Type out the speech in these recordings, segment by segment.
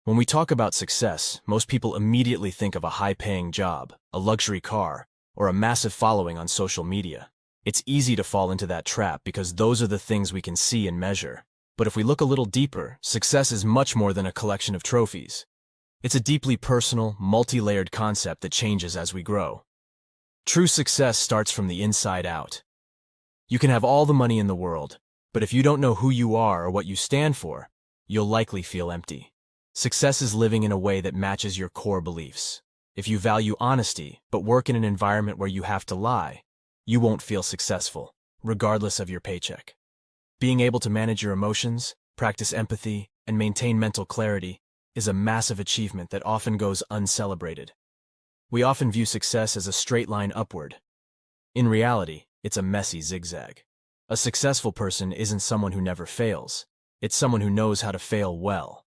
When we talk about success, most people immediately think of a high-paying job, a luxury car, or a massive following on social media. It's easy to fall into that trap because those are the things we can see and measure. But if we look a little deeper, success is much more than a collection of trophies. It's a deeply personal, multi-layered concept that changes as we grow. True success starts from the inside out. You can have all the money in the world, but if you don't know who you are or what you stand for, you'll likely feel empty. Success is living in a way that matches your core beliefs. If you value honesty, but work in an environment where you have to lie, you won't feel successful, regardless of your paycheck. Being able to manage your emotions, practice empathy, and maintain mental clarity is a massive achievement that often goes uncelebrated. We often view success as a straight line upward. In reality, it's a messy zigzag. A successful person isn't someone who never fails. It's someone who knows how to fail well.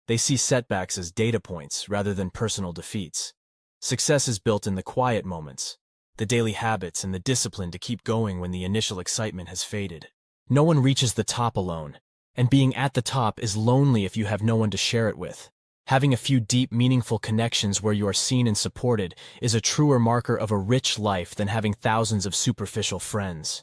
They see setbacks as data points rather than personal defeats. Success is built in the quiet moments, the daily habits and the discipline to keep going when the initial excitement has faded. No one reaches the top alone, and being at the top is lonely if you have no one to share it with. Having a few deep, meaningful connections where you are seen and supported is a truer marker of a rich life than having thousands of superficial friends.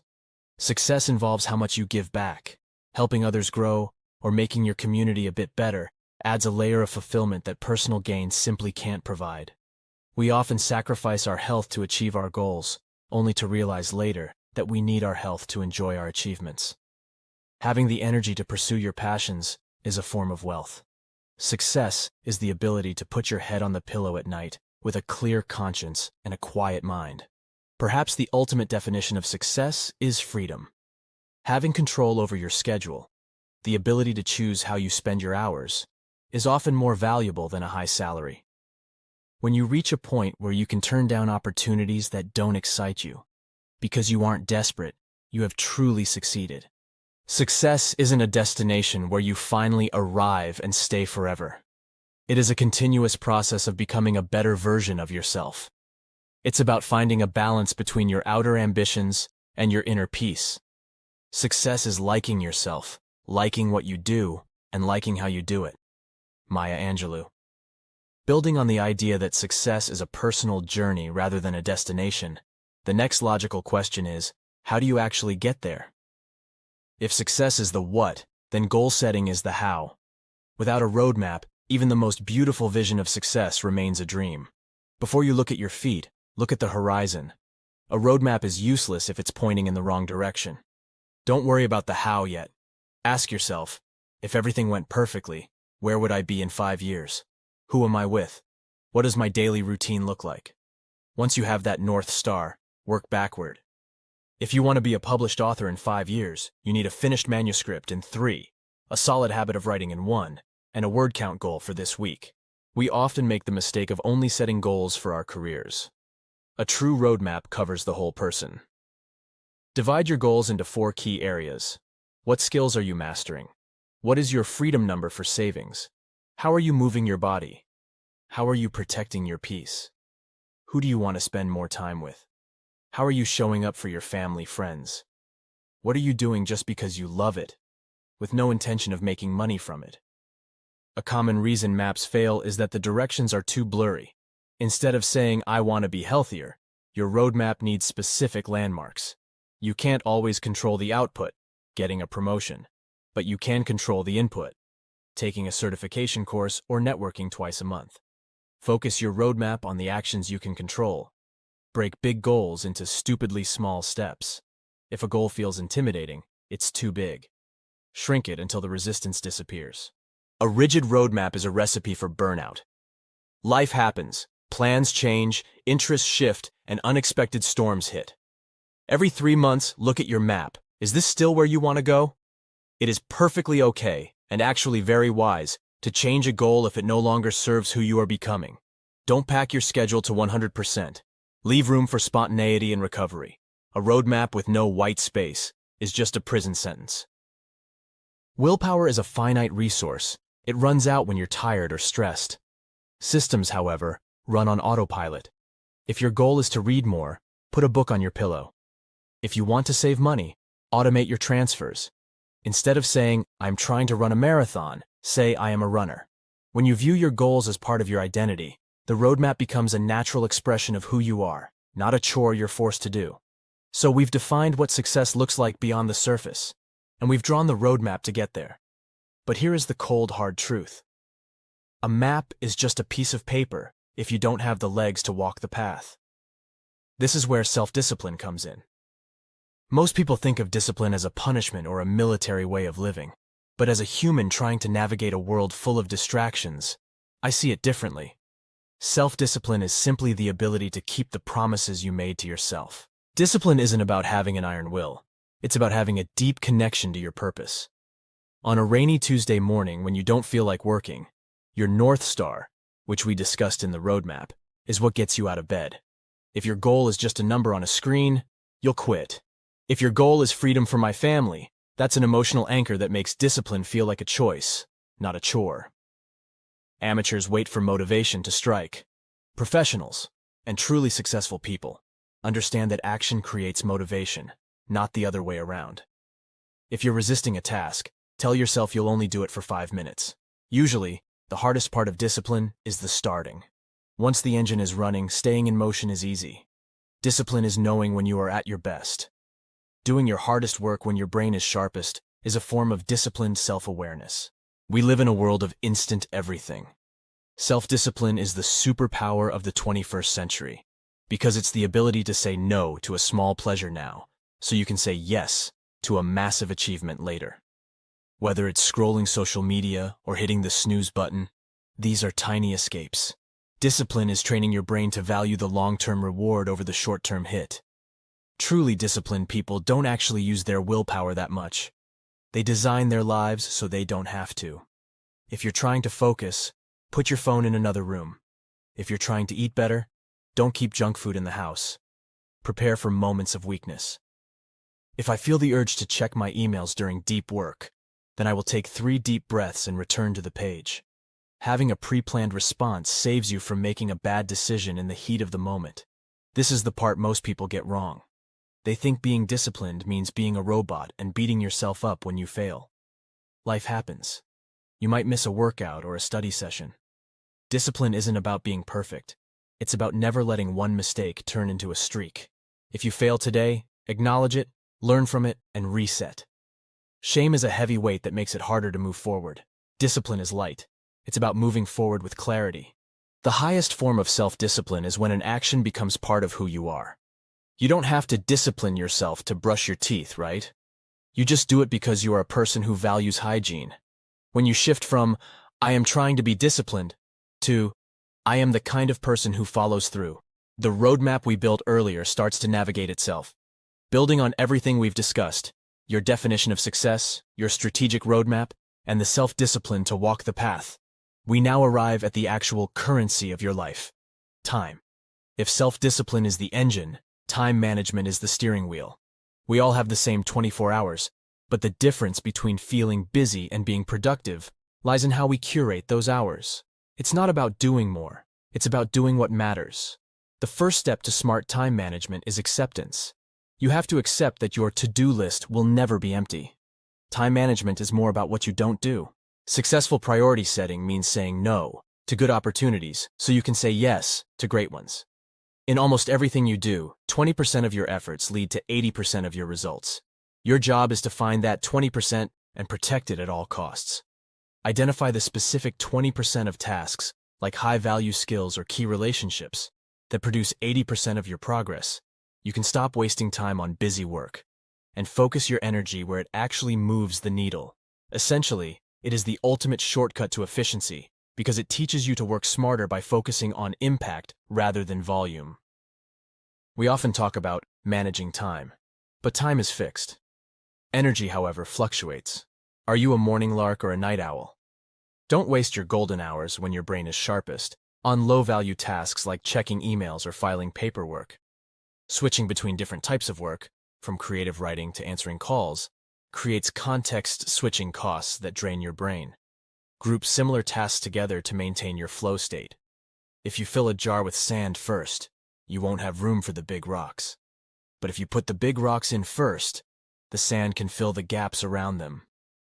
Success involves how much you give back. Helping others grow, or making your community a bit better, adds a layer of fulfillment that personal gain simply can't provide. We often sacrifice our health to achieve our goals, only to realize later that we need our health to enjoy our achievements. Having the energy to pursue your passions is a form of wealth. Success is the ability to put your head on the pillow at night with a clear conscience and a quiet mind. Perhaps the ultimate definition of success is freedom. Having control over your schedule, the ability to choose how you spend your hours, is often more valuable than a high salary. When you reach a point where you can turn down opportunities that don't excite you, because you aren't desperate, you have truly succeeded. Success isn't a destination where you finally arrive and stay forever. It is a continuous process of becoming a better version of yourself. It's about finding a balance between your outer ambitions and your inner peace. Success is liking yourself, liking what you do, and liking how you do it. Maya Angelou. Building on the idea that success is a personal journey rather than a destination, the next logical question is, how do you actually get there? If success is the what, then goal setting is the how. Without a roadmap, even the most beautiful vision of success remains a dream. Before you look at your feet, look at the horizon. A roadmap is useless if it's pointing in the wrong direction. Don't worry about the how yet. Ask yourself, if everything went perfectly, where would I be in 5 years? Who am I with? What does my daily routine look like? Once you have that North Star, work backward. If you want to be a published author in 5 years, you need a finished manuscript in 3, a solid habit of writing in 1, and a word count goal for this week. We often make the mistake of only setting goals for our careers. A true roadmap covers the whole person. Divide your goals into 4 key areas. What skills are you mastering? What is your freedom number for savings? How are you moving your body? How are you protecting your peace? Who do you want to spend more time with? How are you showing up for your family, friends? What are you doing just because you love it, with no intention of making money from it? A common reason maps fail is that the directions are too blurry. Instead of saying, I want to be healthier, your roadmap needs specific landmarks. You can't always control the output, getting a promotion, but you can control the input, taking a certification course or networking twice a month. Focus your roadmap on the actions you can control. Break big goals into stupidly small steps. If a goal feels intimidating, it's too big. Shrink it until the resistance disappears. A rigid roadmap is a recipe for burnout. Life happens, plans change, interests shift, and unexpected storms hit. Every 3 months, look at your map. Is this still where you want to go? It is perfectly okay, and actually very wise, to change a goal if it no longer serves who you are becoming. Don't pack your schedule to 100%. Leave room for spontaneity and recovery. A roadmap with no white space is just a prison sentence. Willpower is a finite resource. It runs out when you're tired or stressed. Systems, however, run on autopilot. If your goal is to read more, put a book on your pillow. If you want to save money, automate your transfers. Instead of saying, I'm trying to run a marathon, say I am a runner. When you view your goals as part of your identity, the roadmap becomes a natural expression of who you are, not a chore you're forced to do. So we've defined what success looks like beyond the surface, and we've drawn the roadmap to get there. But here is the cold, hard truth. A map is just a piece of paper if you don't have the legs to walk the path. This is where self-discipline comes in. Most people think of discipline as a punishment or a military way of living, but as a human trying to navigate a world full of distractions, I see it differently. Self-discipline is simply the ability to keep the promises you made to yourself. Discipline isn't about having an iron will. It's about having a deep connection to your purpose. On a rainy Tuesday morning when you don't feel like working, your North Star, which we discussed in the roadmap, is what gets you out of bed. If your goal is just a number on a screen, you'll quit. If your goal is freedom for my family, that's an emotional anchor that makes discipline feel like a choice, not a chore. Amateurs wait for motivation to strike. Professionals, and truly successful people, understand that action creates motivation, not the other way around. If you're resisting a task, tell yourself you'll only do it for 5 minutes. Usually, the hardest part of discipline is the starting. Once the engine is running, staying in motion is easy. Discipline is knowing when you are at your best. Doing your hardest work when your brain is sharpest is a form of disciplined self-awareness. We live in a world of instant everything. Self-discipline is the superpower of the 21st century, because it's the ability to say no to a small pleasure now, so you can say yes to a massive achievement later. Whether it's scrolling social media or hitting the snooze button, these are tiny escapes. Discipline is training your brain to value the long-term reward over the short-term hit. Truly disciplined people don't actually use their willpower that much. They design their lives so they don't have to. If you're trying to focus, put your phone in another room. If you're trying to eat better, don't keep junk food in the house. Prepare for moments of weakness. If I feel the urge to check my emails during deep work, then I will take 3 deep breaths and return to the page. Having a pre-planned response saves you from making a bad decision in the heat of the moment. This is the part most people get wrong. They think being disciplined means being a robot and beating yourself up when you fail. Life happens. You might miss a workout or a study session. Discipline isn't about being perfect. It's about never letting one mistake turn into a streak. If you fail today, acknowledge it, learn from it, and reset. Shame is a heavy weight that makes it harder to move forward. Discipline is light. It's about moving forward with clarity. The highest form of self-discipline is when an action becomes part of who you are. You don't have to discipline yourself to brush your teeth, right? You just do it because you are a person who values hygiene. When you shift from, I am trying to be disciplined, to, I am the kind of person who follows through, the roadmap we built earlier starts to navigate itself. Building on everything we've discussed, your definition of success, your strategic roadmap, and the self-discipline to walk the path, we now arrive at the actual currency of your life: time. If self-discipline is the engine, time management is the steering wheel. We all have the same 24 hours, but the difference between feeling busy and being productive lies in how we curate those hours. It's not about doing more, it's about doing what matters. The first step to smart time management is acceptance. You have to accept that your to-do list will never be empty. Time management is more about what you don't do. Successful priority setting means saying no to good opportunities so you can say yes to great ones. In almost everything you do, 20% of your efforts lead to 80% of your results. Your job is to find that 20% and protect it at all costs. Identify the specific 20% of tasks, like high-value skills or key relationships, that produce 80% of your progress. You can stop wasting time on busy work and focus your energy where it actually moves the needle. Essentially, it is the ultimate shortcut to efficiency because it teaches you to work smarter by focusing on impact rather than volume. We often talk about managing time, but time is fixed. Energy, however, fluctuates. Are you a morning lark or a night owl? Don't waste your golden hours when your brain is sharpest on low-value tasks like checking emails or filing paperwork. Switching between different types of work, from creative writing to answering calls, creates context-switching costs that drain your brain. Group similar tasks together to maintain your flow state. If you fill a jar with sand first, you won't have room for the big rocks. But if you put the big rocks in first, the sand can fill the gaps around them.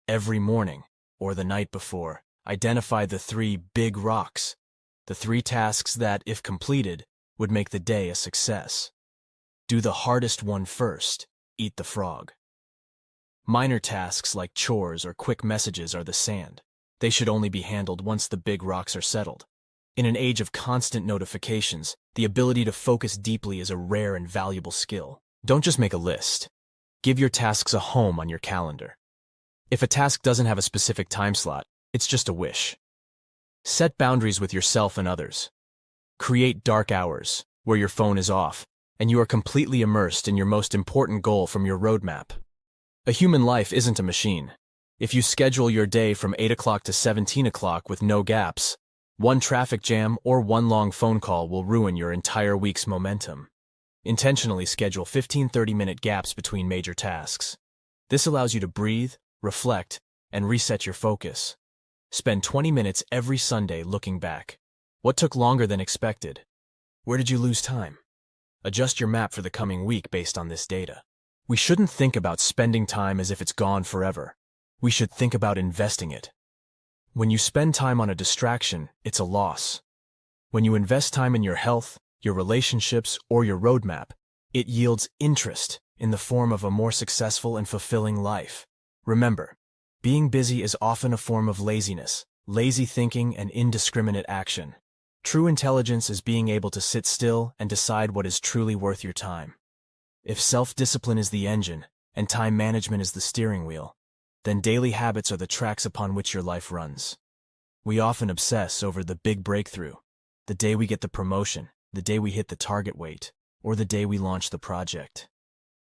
Every morning, or the night before, Identify the 3 big rocks, the 3 tasks that, if completed, would make the day a success. Do the hardest one first. Eat the frog. Minor tasks like chores or quick messages are the sand. They should only be handled once the big rocks are settled. In an age of constant notifications, the ability to focus deeply is a rare and valuable skill. Don't just make a list. Give your tasks a home on your calendar. If a task doesn't have a specific time slot, it's just a wish. Set boundaries with yourself and others. Create dark hours, where your phone is off, and you are completely immersed in your most important goal from your roadmap. A human life isn't a machine. If you schedule your day from 8 o'clock to 17 o'clock with no gaps, one traffic jam or one long phone call will ruin your entire week's momentum. Intentionally schedule 15 30-minute gaps between major tasks. This allows you to breathe, reflect, and reset your focus. Spend 20 minutes every Sunday looking back. What took longer than expected? Where did you lose time? Adjust your map for the coming week based on this data. We shouldn't think about spending time as if it's gone forever. We should think about investing it. When you spend time on a distraction, it's a loss. When you invest time in your health, your relationships, or your roadmap, it yields interest in the form of a more successful and fulfilling life. Remember, being busy is often a form of laziness, lazy thinking, and indiscriminate action. True intelligence is being able to sit still and decide what is truly worth your time. If self-discipline is the engine and time management is the steering wheel, then daily habits are the tracks upon which your life runs. We often obsess over the big breakthrough, the day we get the promotion, the day we hit the target weight, or the day we launch the project.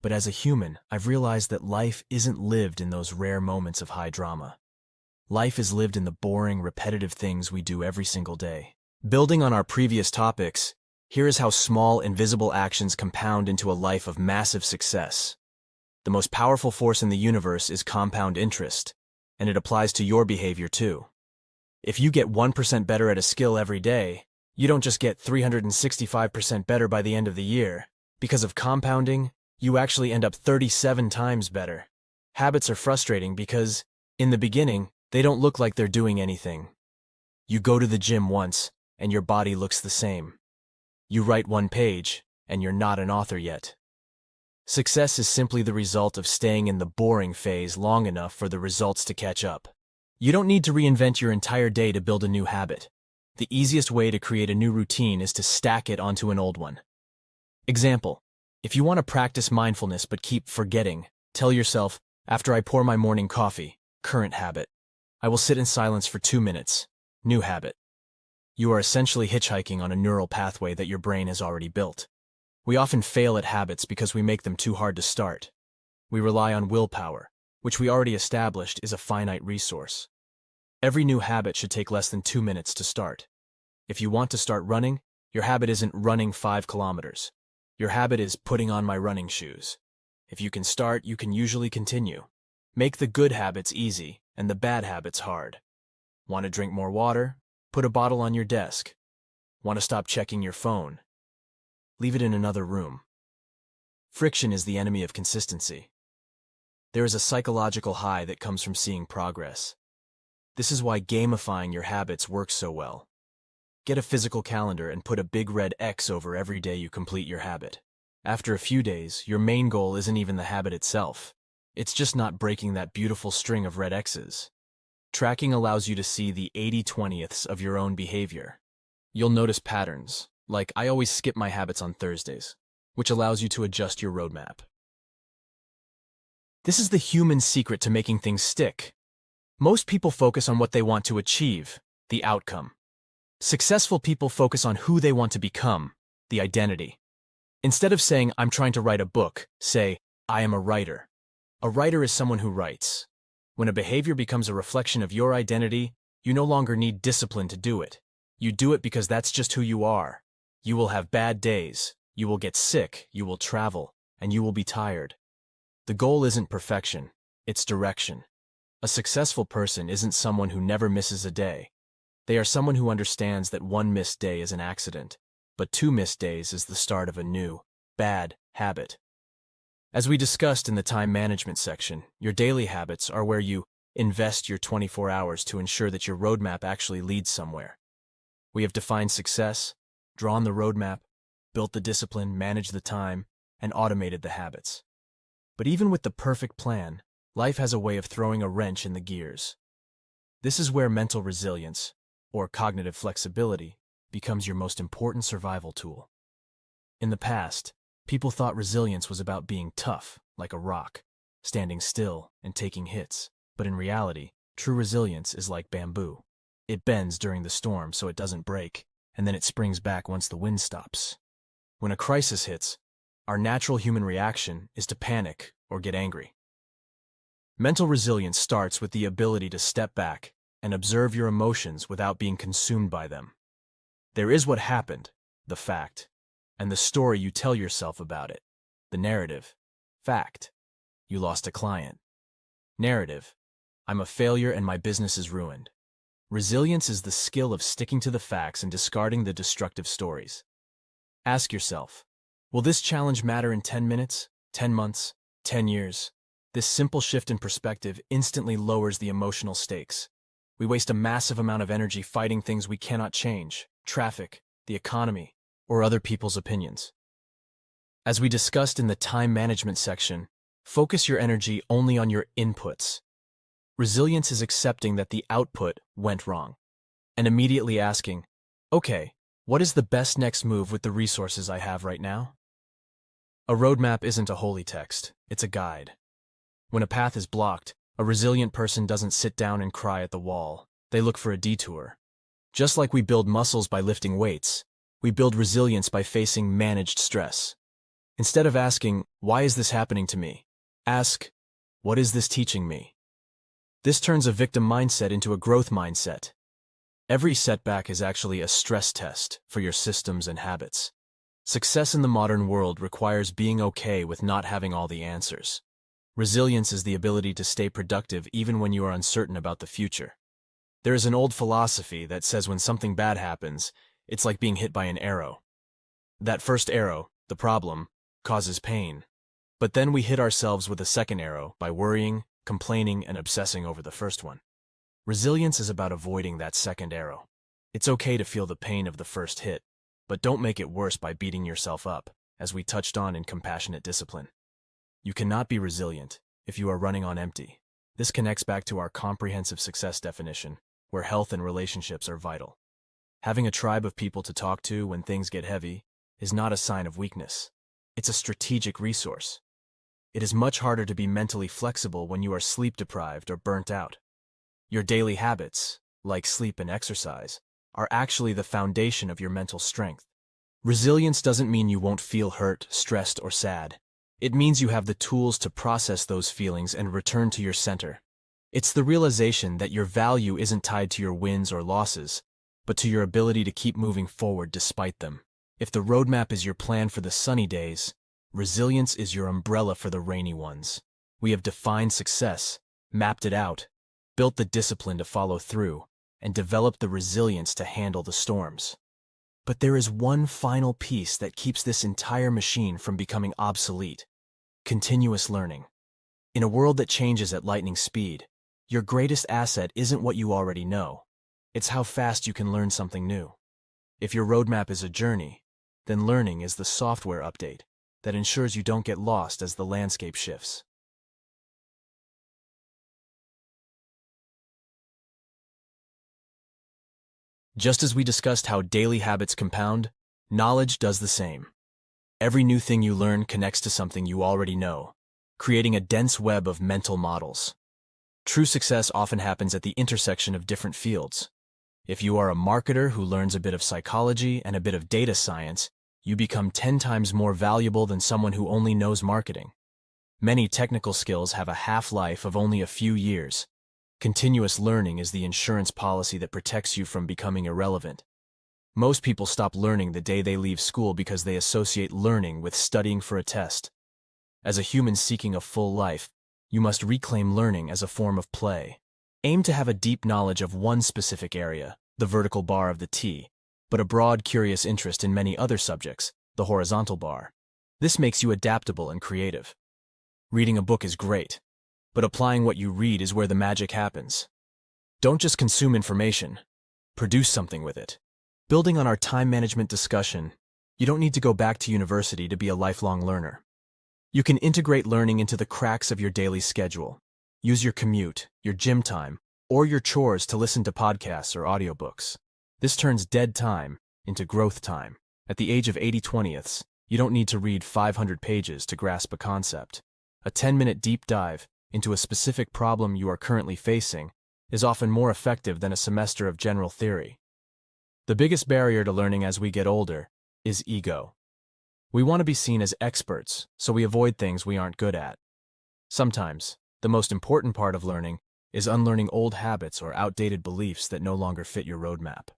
But as a human, I've realized that life isn't lived in those rare moments of high drama. Life is lived in the boring, repetitive things we do every single day. Building on our previous topics, here is how small, invisible actions compound into a life of massive success. The most powerful force in the universe is compound interest, and it applies to your behavior too. If you get 1% better at a skill every day, you don't just get 365% better by the end of the year. Because of compounding, you actually end up 37 times better. Habits are frustrating because, in the beginning, they don't look like they're doing anything. You go to the gym once, and your body looks the same. You write 1 page, and you're not an author yet. Success is simply the result of staying in the boring phase long enough for the results to catch up. You don't need to reinvent your entire day to build a new habit. The easiest way to create a new routine is to stack it onto an old one. Example: if you want to practice mindfulness but keep forgetting, tell yourself, after I pour my morning coffee, current habit, I will sit in silence for 2 minutes, new habit. You are essentially hitchhiking on a neural pathway that your brain has already built. We often fail at habits because we make them too hard to start. We rely on willpower, which we already established is a finite resource. Every new habit should take less than 2 minutes to start. If you want to start running, your habit isn't running 5 kilometers. Your habit is putting on my running shoes. If you can start, you can usually continue. Make the good habits easy and the bad habits hard. Want to drink more water? Put a bottle on your desk. Want to stop checking your phone? Leave it in another room. Friction is the enemy of consistency. There is a psychological high that comes from seeing progress. This is why gamifying your habits works so well. Get a physical calendar and put a big red X over every day you complete your habit. After a few days, your main goal isn't even the habit itself. It's just not breaking that beautiful string of red X's. Tracking allows you to see the 80/20ths of your own behavior. You'll notice patterns, like I always skip my habits on Thursdays, which allows you to adjust your roadmap. This is the human secret to making things stick. Most people focus on what they want to achieve, the outcome. Successful people focus on who they want to become, the identity. Instead of saying, I'm trying to write a book, say, I am a writer. A writer is someone who writes. When a behavior becomes a reflection of your identity, you no longer need discipline to do it. You do it because that's just who you are. You will have bad days, you will get sick, you will travel, and you will be tired. The goal isn't perfection, it's direction. A successful person isn't someone who never misses a day. They are someone who understands that 1 missed day is an accident, but 2 missed days is the start of a new, bad habit. As we discussed in the time management section, your daily habits are where you invest your 24 hours to ensure that your roadmap actually leads somewhere. We have defined success, drawn the roadmap, built the discipline, managed the time, and automated the habits. But even with the perfect plan, life has a way of throwing a wrench in the gears. This is where mental resilience, or cognitive flexibility, becomes your most important survival tool. In the past, people thought resilience was about being tough, like a rock, standing still and taking hits. But in reality, true resilience is like bamboo. It bends during the storm so it doesn't break, and then it springs back once the wind stops. When a crisis hits, our natural human reaction is to panic or get angry. Mental resilience starts with the ability to step back and observe your emotions without being consumed by them. There is what happened, the fact, and the story you tell yourself about it. The narrative. Fact. You lost a client. Narrative. I'm a failure and my business is ruined. Resilience is the skill of sticking to the facts and discarding the destructive stories. Ask yourself, will this challenge matter in 10 minutes, 10 months, 10 years? This simple shift in perspective instantly lowers the emotional stakes. We waste a massive amount of energy fighting things we cannot change, traffic, the economy, or other people's opinions. As we discussed in the time management section, focus your energy only on your inputs. Resilience is accepting that the output went wrong, and immediately asking, okay, what is the best next move with the resources I have right now? A roadmap isn't a holy text, it's a guide. When a path is blocked, a resilient person doesn't sit down and cry at the wall. They look for a detour. Just like we build muscles by lifting weights, we build resilience by facing managed stress. Instead of asking, why is this happening to me? Ask, what is this teaching me? This turns a victim mindset into a growth mindset. Every setback is actually a stress test for your systems and habits. Success in the modern world requires being okay with not having all the answers. Resilience is the ability to stay productive even when you are uncertain about the future. There is an old philosophy that says when something bad happens, it's like being hit by an arrow. That first arrow, the problem, causes pain. But then we hit ourselves with a second arrow by worrying, complaining, and obsessing over the first one. Resilience is about avoiding that second arrow. It's okay to feel the pain of the first hit, but don't make it worse by beating yourself up, as we touched on in compassionate discipline. You cannot be resilient if you are running on empty. This connects back to our comprehensive success definition, where health and relationships are vital. Having a tribe of people to talk to when things get heavy is not a sign of weakness. It's a strategic resource. It is much harder to be mentally flexible when you are sleep-deprived or burnt out. Your daily habits, like sleep and exercise, are actually the foundation of your mental strength. Resilience doesn't mean you won't feel hurt, stressed, or sad. It means you have the tools to process those feelings and return to your center. It's the realization that your value isn't tied to your wins or losses, but to your ability to keep moving forward despite them. If the roadmap is your plan for the sunny days, resilience is your umbrella for the rainy ones. We have defined success, mapped it out, built the discipline to follow through, and developed the resilience to handle the storms. But there is one final piece that keeps this entire machine from becoming obsolete: continuous learning. In a world that changes at lightning speed, your greatest asset isn't what you already know. It's how fast you can learn something new. If your roadmap is a journey, then learning is the software update that ensures you don't get lost as the landscape shifts. Just as we discussed how daily habits compound, knowledge does the same. Every new thing you learn connects to something you already know, creating a dense web of mental models. True success often happens at the intersection of different fields. If you are a marketer who learns a bit of psychology and a bit of data science, you become 10 times more valuable than someone who only knows marketing. Many technical skills have a half-life of only a few years. Continuous learning is the insurance policy that protects you from becoming irrelevant. Most people stop learning the day they leave school because they associate learning with studying for a test. As a human seeking a full life, you must reclaim learning as a form of play. Aim to have a deep knowledge of one specific area, the vertical bar of the T, but a broad, curious interest in many other subjects, the horizontal bar. This makes you adaptable and creative. Reading a book is great, but applying what you read is where the magic happens. Don't just consume information, produce something with it. Building on our time management discussion, you don't need to go back to university to be a lifelong learner. You can integrate learning into the cracks of your daily schedule. Use your commute, your gym time, or your chores to listen to podcasts or audiobooks. This turns dead time into growth time. At the age of 80/20ths, you don't need to read 500 pages to grasp a concept. A 10-minute deep dive into a specific problem you are currently facing is often more effective than a semester of general theory. The biggest barrier to learning as we get older is ego. We want to be seen as experts, so we avoid things we aren't good at. Sometimes, the most important part of learning is unlearning old habits or outdated beliefs that no longer fit your roadmap.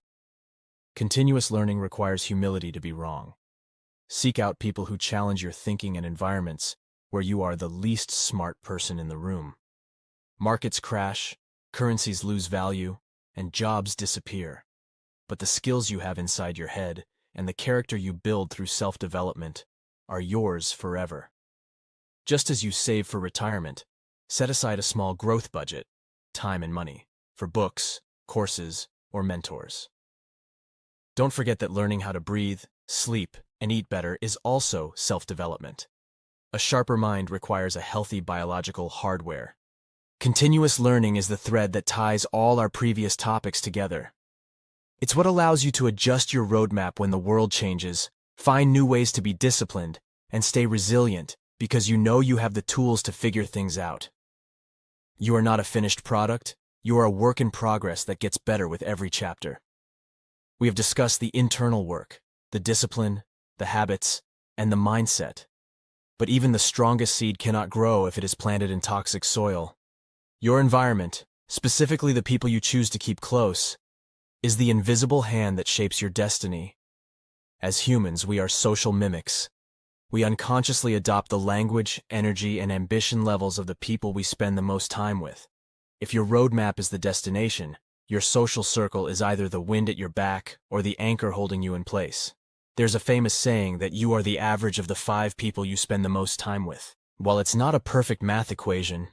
Continuous learning requires humility to be wrong. Seek out people who challenge your thinking and environments where you are the least smart person in the room. Markets crash, currencies lose value, and jobs disappear. But the skills you have inside your head and the character you build through self-development are yours forever. Just as you save for retirement, set aside a small growth budget, time and money, for books, courses, or mentors. Don't forget that learning how to breathe, sleep, and eat better is also self-development. A sharper mind requires a healthy biological hardware. Continuous learning is the thread that ties all our previous topics together. It's what allows you to adjust your roadmap when the world changes, find new ways to be disciplined, and stay resilient because you know you have the tools to figure things out. You are not a finished product, you are a work in progress that gets better with every chapter. We have discussed the internal work, the discipline, the habits, and the mindset. But even the strongest seed cannot grow if it is planted in toxic soil. Your environment, specifically the people you choose to keep close, is the invisible hand that shapes your destiny. As humans, we are social mimics. We unconsciously adopt the language, energy, and ambition levels of the people we spend the most time with. If your roadmap is the destination, your social circle is either the wind at your back or the anchor holding you in place. There's a famous saying that you are the average of the 5 people you spend the most time with. While it's not a perfect math equation,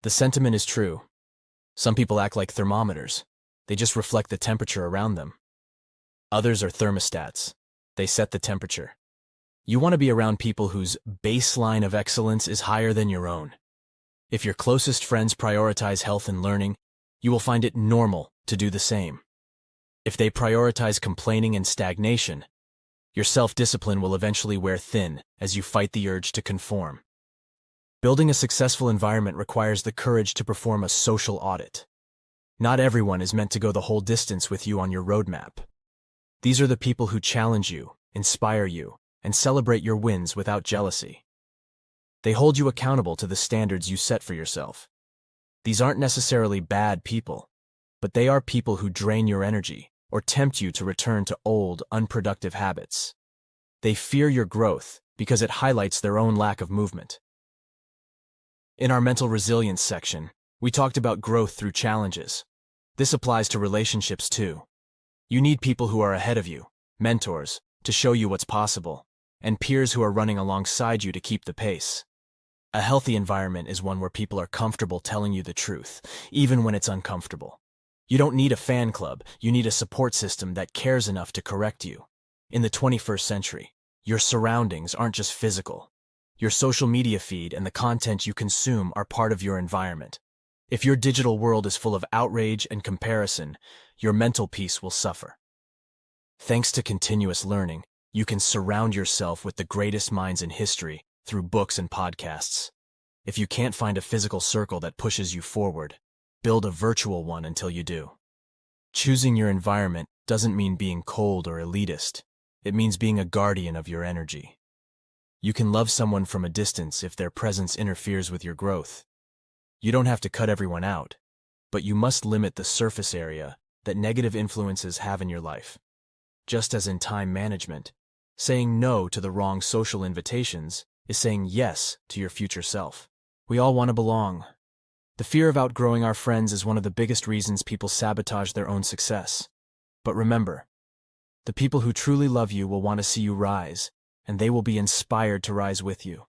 the sentiment is true. Some people act like thermometers. They just reflect the temperature around them. Others are thermostats. They set the temperature. You want to be around people whose baseline of excellence is higher than your own. If your closest friends prioritize health and learning, you will find it normal to do the same. If they prioritize complaining and stagnation, your self-discipline will eventually wear thin as you fight the urge to conform. Building a successful environment requires the courage to perform a social audit. Not everyone is meant to go the whole distance with you on your roadmap. These are the people who challenge you, inspire you, and celebrate your wins without jealousy. They hold you accountable to the standards you set for yourself. These aren't necessarily bad people, but they are people who drain your energy or tempt you to return to old, unproductive habits. They fear your growth because it highlights their own lack of movement. In our mental resilience section, we talked about growth through challenges. This applies to relationships too. You need people who are ahead of you, mentors, to show you what's possible, and peers who are running alongside you to keep the pace. A healthy environment is one where people are comfortable telling you the truth, even when it's uncomfortable. You don't need a fan club, you need a support system that cares enough to correct you. In the 21st century, your surroundings aren't just physical. Your social media feed and the content you consume are part of your environment. If your digital world is full of outrage and comparison, your mental peace will suffer. Thanks to continuous learning, you can surround yourself with the greatest minds in history through books and podcasts. If you can't find a physical circle that pushes you forward, build a virtual one until you do. Choosing your environment doesn't mean being cold or elitist. It means being a guardian of your energy. You can love someone from a distance if their presence interferes with your growth. You don't have to cut everyone out, but you must limit the surface area that negative influences have in your life. Just as in time management, saying no to the wrong social invitations is saying yes to your future self. We all want to belong. The fear of outgrowing our friends is one of the biggest reasons people sabotage their own success. But remember, the people who truly love you will want to see you rise, and they will be inspired to rise with you.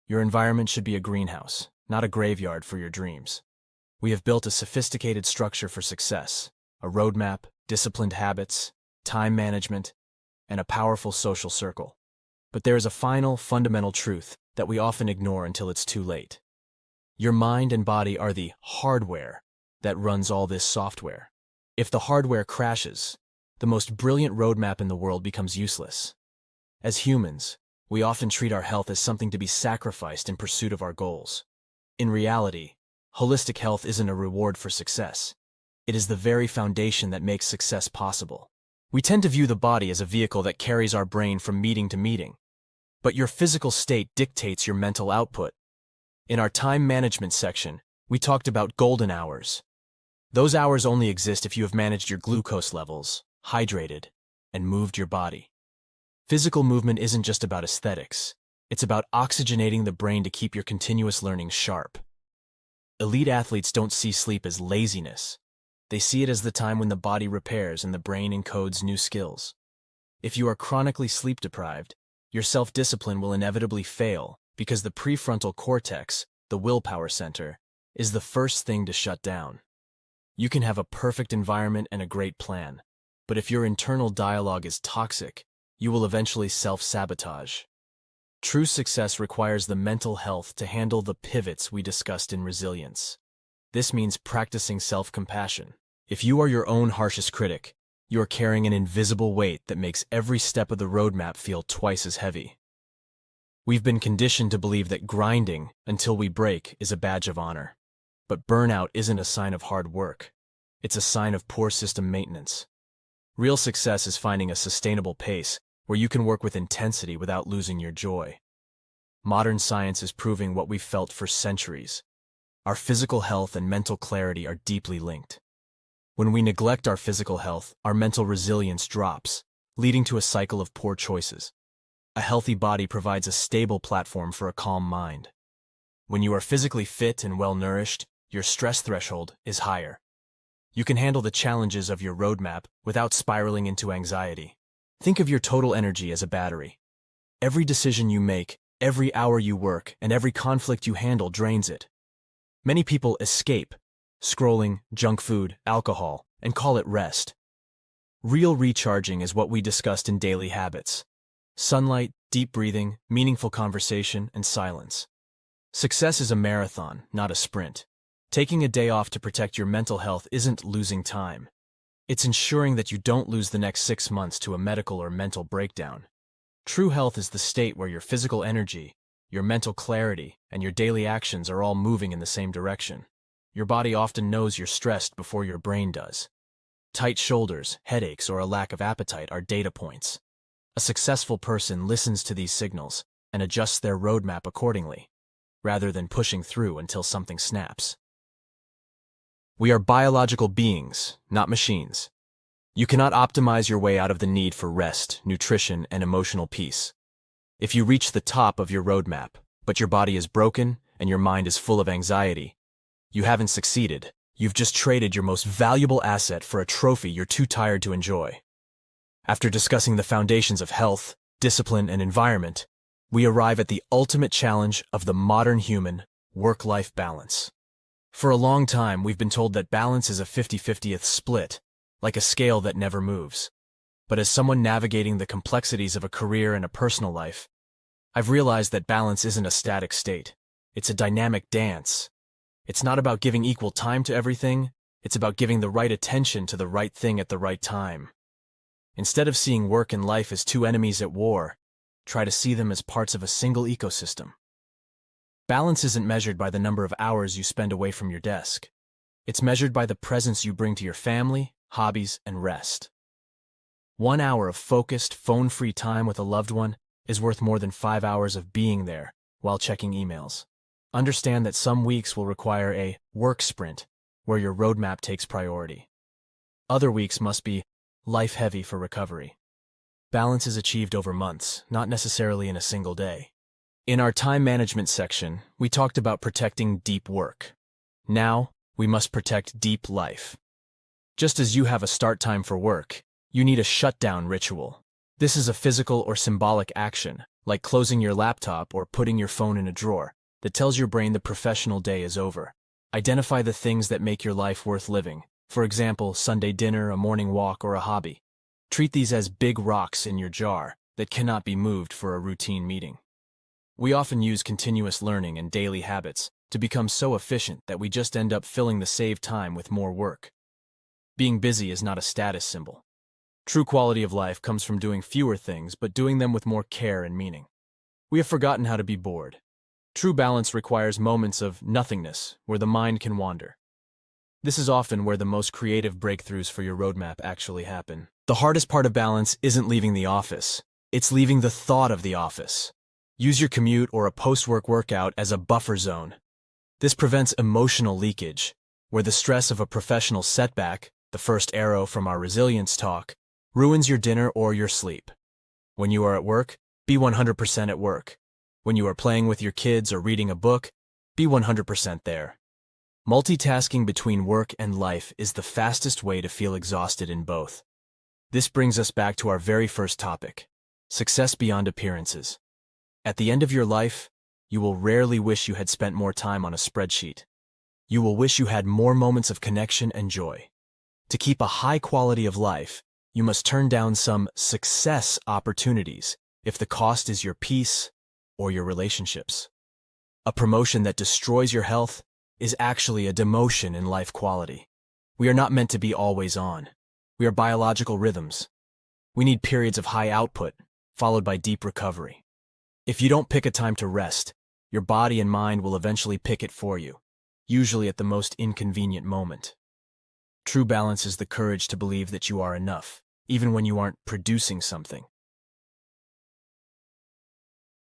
Your environment should be a greenhouse, not a graveyard for your dreams. We have built a sophisticated structure for success, a roadmap, disciplined habits, time management, and a powerful social circle. But there is a final, fundamental truth that we often ignore until it's too late. Your mind and body are the hardware that runs all this software. If the hardware crashes, the most brilliant roadmap in the world becomes useless. As humans, we often treat our health as something to be sacrificed in pursuit of our goals. In reality, holistic health isn't a reward for success. It is the very foundation that makes success possible. We tend to view the body as a vehicle that carries our brain from meeting to meeting. But your physical state dictates your mental output. In our time management section, we talked about golden hours. Those hours only exist if you have managed your glucose levels, hydrated, and moved your body. Physical movement isn't just about aesthetics. It's about oxygenating the brain to keep your continuous learning sharp. Elite athletes don't see sleep as laziness. They see it as the time when the body repairs and the brain encodes new skills. If you are chronically sleep deprived, your self-discipline will inevitably fail because the prefrontal cortex, the willpower center, is the first thing to shut down. You can have a perfect environment and a great plan, but if your internal dialogue is toxic, you will eventually self-sabotage. True success requires the mental health to handle the pivots we discussed in resilience. This means practicing self-compassion. If you are your own harshest critic, you are carrying an invisible weight that makes every step of the roadmap feel twice as heavy. We've been conditioned to believe that grinding until we break is a badge of honor. But burnout isn't a sign of hard work. It's a sign of poor system maintenance. Real success is finding a sustainable pace where you can work with intensity without losing your joy. Modern science is proving what we've felt for centuries. Our physical health and mental clarity are deeply linked. When we neglect our physical health, our mental resilience drops, leading to a cycle of poor choices. A healthy body provides a stable platform for a calm mind. When you are physically fit and well-nourished, your stress threshold is higher. You can handle the challenges of your roadmap without spiraling into anxiety. Think of your total energy as a battery. Every decision you make, every hour you work, and every conflict you handle drains it. Many people escape, scrolling, junk food, alcohol, and call it rest. Real recharging is what we discussed in daily habits. Sunlight, deep breathing, meaningful conversation, and silence. Success is a marathon, not a sprint. Taking a day off to protect your mental health isn't losing time. It's ensuring that you don't lose the next 6 months to a medical or mental breakdown. True health is the state where your physical energy, your mental clarity, and your daily actions are all moving in the same direction. Your body often knows you're stressed before your brain does. Tight shoulders, headaches, or a lack of appetite are data points. A successful person listens to these signals and adjusts their roadmap accordingly, rather than pushing through until something snaps. We are biological beings, not machines. You cannot optimize your way out of the need for rest, nutrition, and emotional peace. If you reach the top of your roadmap, but your body is broken and your mind is full of anxiety, you haven't succeeded. You've just traded your most valuable asset for a trophy you're too tired to enjoy. After discussing the foundations of health, discipline, and environment, we arrive at the ultimate challenge of the modern human, work-life balance. For a long time, we've been told that balance is a 50-50th split, like a scale that never moves. But as someone navigating the complexities of a career and a personal life, I've realized that balance isn't a static state. It's a dynamic dance. It's not about giving equal time to everything. It's about giving the right attention to the right thing at the right time. Instead of seeing work and life as two enemies at war, try to see them as parts of a single ecosystem. Balance isn't measured by the number of hours you spend away from your desk. It's measured by the presence you bring to your family, hobbies, and rest. 1 hour of focused, phone-free time with a loved one is worth more than 5 hours of being there while checking emails. Understand that some weeks will require a work sprint where your roadmap takes priority. Other weeks must be life-heavy for recovery. Balance is achieved over months, not necessarily in a single day. In our time management section, we talked about protecting deep work. Now, we must protect deep life. Just as you have a start time for work, you need a shutdown ritual. This is a physical or symbolic action, like closing your laptop or putting your phone in a drawer, that tells your brain the professional day is over. Identify the things that make your life worth living. For example, Sunday dinner, a morning walk, or a hobby. Treat these as big rocks in your jar that cannot be moved for a routine meeting. We often use continuous learning and daily habits to become so efficient that we just end up filling the saved time with more work. Being busy is not a status symbol. True quality of life comes from doing fewer things, but doing them with more care and meaning. We have forgotten how to be bored. True balance requires moments of nothingness where the mind can wander. This is often where the most creative breakthroughs for your roadmap actually happen. The hardest part of balance isn't leaving the office. It's leaving the thought of the office. Use your commute or a post-work workout as a buffer zone. This prevents emotional leakage, where the stress of a professional setback, the first arrow from our resilience talk, ruins your dinner or your sleep. When you are at work, be 100% at work. When you are playing with your kids or reading a book, be 100% there. Multitasking between work and life is the fastest way to feel exhausted in both. This brings us back to our very first topic, success beyond appearances. At the end of your life, you will rarely wish you had spent more time on a spreadsheet. You will wish you had more moments of connection and joy. To keep a high quality of life, you must turn down some success opportunities if the cost is your peace or your relationships. A promotion that destroys your health is actually a demotion in life quality. We are not meant to be always on. We are biological rhythms. We need periods of high output, followed by deep recovery. If you don't pick a time to rest, your body and mind will eventually pick it for you, usually at the most inconvenient moment. True balance is the courage to believe that you are enough, even when you aren't producing something.